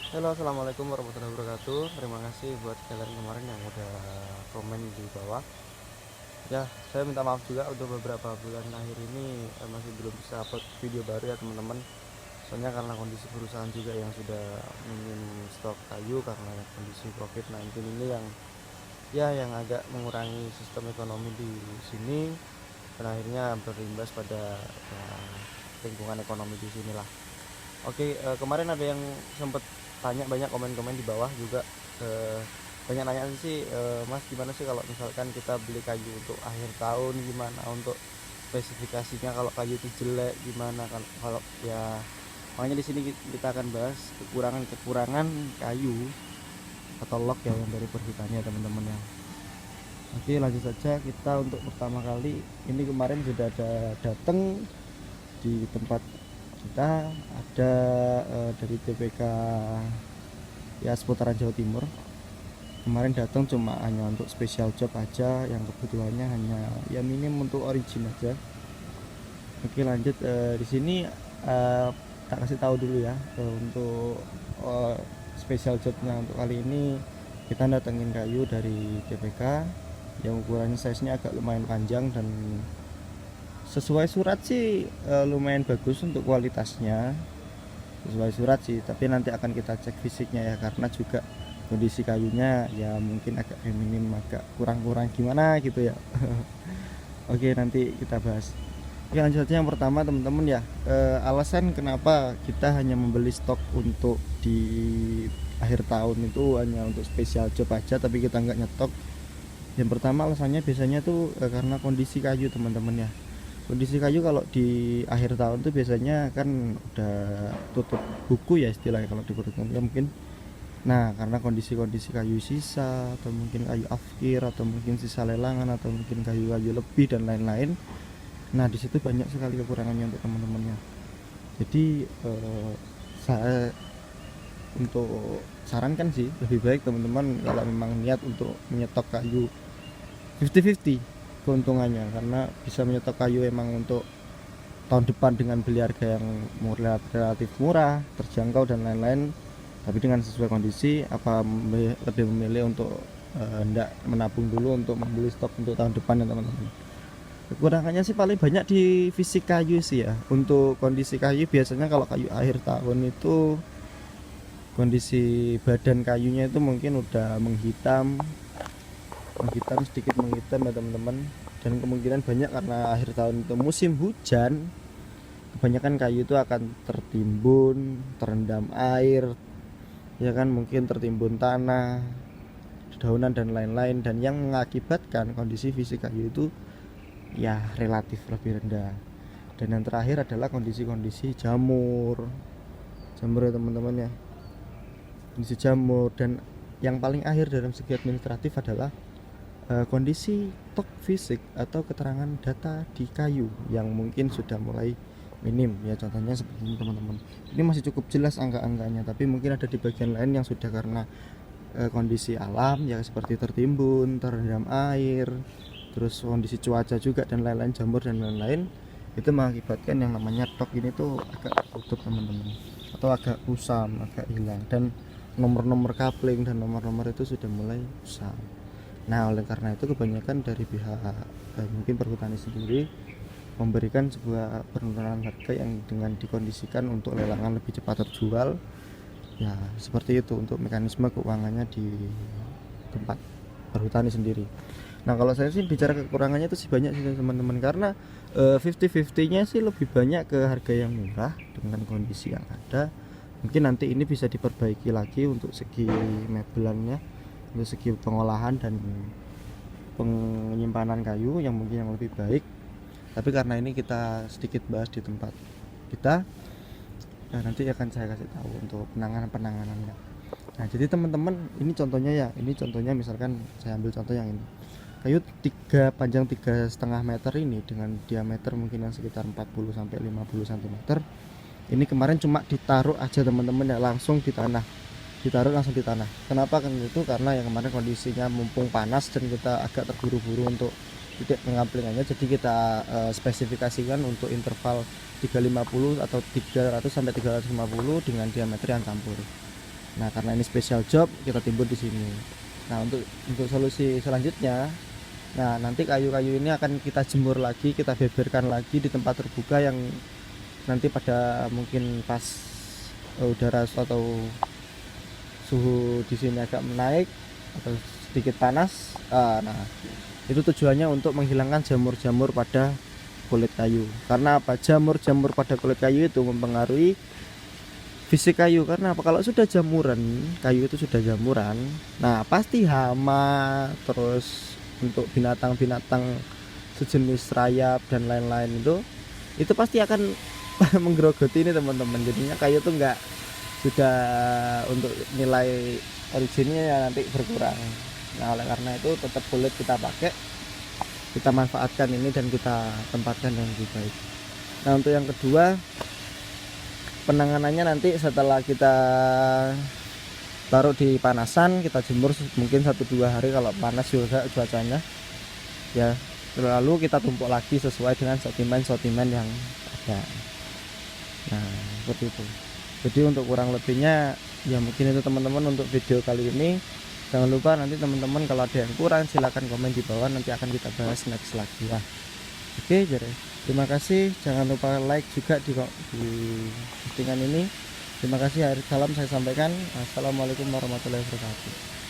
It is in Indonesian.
Halo, assalamualaikum warahmatullahi wabarakatuh. Terima kasih buat kalian kemarin yang udah komen di bawah. Ya, saya minta maaf juga untuk beberapa bulan akhir ini masih belum bisa upload video baru ya teman-teman. Soalnya karena kondisi perusahaan juga yang sudah minim stok kayu karena kondisi COVID-19 ini yang agak mengurangi sistem ekonomi di sini dan akhirnya berimbas pada lingkungan ekonomi di sinilah. Oke, kemarin ada yang sempat tanya banyak komen-komen di bawah juga, eh, banyak nanya sih, Mas gimana sih kalau misalkan kita beli kayu untuk akhir tahun, gimana untuk spesifikasinya, kalau kayu itu jelek gimana kan, kalau ya makanya di sini kita akan bahas kekurangan-kekurangan kayu atau log ya yang dari perhutani ya teman-teman ya. Oke, lanjut saja kita untuk pertama kali ini. Kemarin sudah ada datang di tempat kita, ada dari TPK ya seputaran Jawa Timur. Kemarin datang cuma hanya untuk special job aja, yang kebutuhannya hanya ya minim untuk origin aja. Oke, lanjut. Di sini tak kasih tahu dulu ya, untuk special jobnya untuk kali ini kita datengin kayu dari TPK yang ukurannya size nya agak lumayan panjang dan sesuai surat sih, lumayan bagus untuk kualitasnya, sesuai surat sih, tapi nanti akan kita cek fisiknya ya, karena juga kondisi kayunya ya mungkin agak feminim, agak kurang-kurang gimana gitu ya. Oke, nanti kita bahas. Oke, lanjut aja. Yang pertama teman-teman ya, alasan kenapa kita hanya membeli stok untuk di akhir tahun itu hanya untuk spesial job aja tapi kita nggak nyetok. Yang pertama alasannya biasanya tuh karena kondisi kayu teman-teman ya. Kondisi kayu kalau di akhir tahun tuh biasanya kan udah tutup buku ya istilahnya kalau di perhutani ya mungkin. Nah, karena kondisi-kondisi kayu sisa atau mungkin kayu afkir atau mungkin sisa lelangan atau mungkin kayu-kayu lebih dan lain-lain. Nah, di situ banyak sekali kekurangannya untuk teman-temannya. Jadi saya untuk sarankan sih lebih baik teman-teman kalau memang niat untuk menyetok kayu 50-50 keuntungannya, karena bisa menyetok kayu emang untuk tahun depan dengan beli harga yang relatif murah, terjangkau dan lain-lain, tapi dengan sesuai kondisi. Apa lebih memilih untuk hendak menabung dulu untuk membeli stok untuk tahun depan ya teman-teman. Kekurangannya sih paling banyak di fisik kayu sih ya. Untuk kondisi kayu biasanya kalau kayu akhir tahun itu kondisi badan kayunya itu mungkin udah menghitam, sedikit menghitam ya teman-teman. Dan kemungkinan banyak karena akhir tahun itu musim hujan, kebanyakan kayu itu akan tertimbun, terendam air ya kan, mungkin tertimbun tanah, dedaunan dan lain-lain, dan yang mengakibatkan kondisi fisik kayu itu ya relatif lebih rendah. Dan yang terakhir adalah kondisi-kondisi jamur ya teman-teman ya, kondisi jamur. Dan yang paling akhir dalam segi administratif adalah kondisi stok fisik atau keterangan data di kayu yang mungkin sudah mulai minim ya, contohnya seperti ini teman-teman. Ini masih cukup jelas angka-angkanya, tapi mungkin ada di bagian lain yang sudah karena kondisi alam ya, seperti tertimbun, terendam air, terus kondisi cuaca juga dan lain-lain, jamur dan lain-lain, itu mengakibatkan yang namanya stok ini tuh agak tertutup teman-teman, atau agak kusam, agak hilang, dan nomor-nomor coupling dan nomor-nomor itu sudah mulai kusam. Nah, oleh karena itu kebanyakan dari pihak mungkin perhutani sendiri memberikan sebuah penurunan harga yang dengan dikondisikan untuk lelangan lebih cepat terjual. Ya, seperti itu untuk mekanisme keuangannya di tempat perhutani sendiri. Nah, kalau saya sih bicara kekurangannya itu sih banyak sih teman-teman, karena 50-50-nya sih lebih banyak ke harga yang murah dengan kondisi yang ada. Mungkin nanti ini bisa diperbaiki lagi untuk segi mebelannya, untuk segi pengolahan dan penyimpanan kayu yang mungkin yang lebih baik. Tapi karena ini kita sedikit bahas di tempat kita, nah nanti akan saya kasih tahu untuk penanganannya. Nah, jadi teman-teman, ini contohnya ya, ini contohnya misalkan saya ambil contoh yang ini. Kayu panjang 3,5 meter ini dengan diameter mungkin yang sekitar 40 sampai 50 cm. Ini kemarin cuma ditaruh aja teman-teman ya, langsung di tanah. Ditaruh langsung di tanah. Kenapa kan itu? Karena yang kemarin kondisinya mumpung panas dan kita agak terburu-buru untuk titik pengamplingannya, jadi kita spesifikasikan untuk interval 350 atau 300 sampai 350 dengan diameter yang campur. Nah karena ini special job kita timbun di sini. Nah untuk solusi selanjutnya, nah nanti kayu-kayu ini akan kita jemur lagi, kita beberkan lagi di tempat terbuka yang nanti pada mungkin pas udara atau suhu di sini agak menaik atau sedikit panas. Nah itu tujuannya untuk menghilangkan jamur-jamur pada kulit kayu. Karena apa? Jamur-jamur pada kulit kayu itu mempengaruhi fisik kayu. Karena apa? Kalau sudah jamuran, kayu itu sudah jamuran, nah pasti hama, terus untuk binatang-binatang sejenis rayap dan lain-lain itu pasti akan menggerogoti ini teman-teman. Jadinya kayu tuh enggak, sudah untuk nilai originnya ya nanti berkurang. Nah oleh karena itu tetap kulit kita pakai, kita manfaatkan ini dan kita tempatkan yang lebih baik. Nah untuk yang kedua, penanganannya nanti setelah kita taruh di panasan, kita jemur mungkin 1-2 hari kalau panas juga cuacanya ya, lalu kita tumpuk lagi sesuai dengan sortimen yang ada. Nah seperti itu. Jadi untuk kurang lebihnya ya mungkin itu teman-teman untuk video kali ini. Jangan lupa nanti teman-teman kalau ada yang kurang silahkan komen di bawah, nanti akan kita bahas next lagi ya. Oke, jadi terima kasih, jangan lupa like juga di postingan ini. Terima kasih, akhir salam saya sampaikan. Assalamualaikum warahmatullahi wabarakatuh.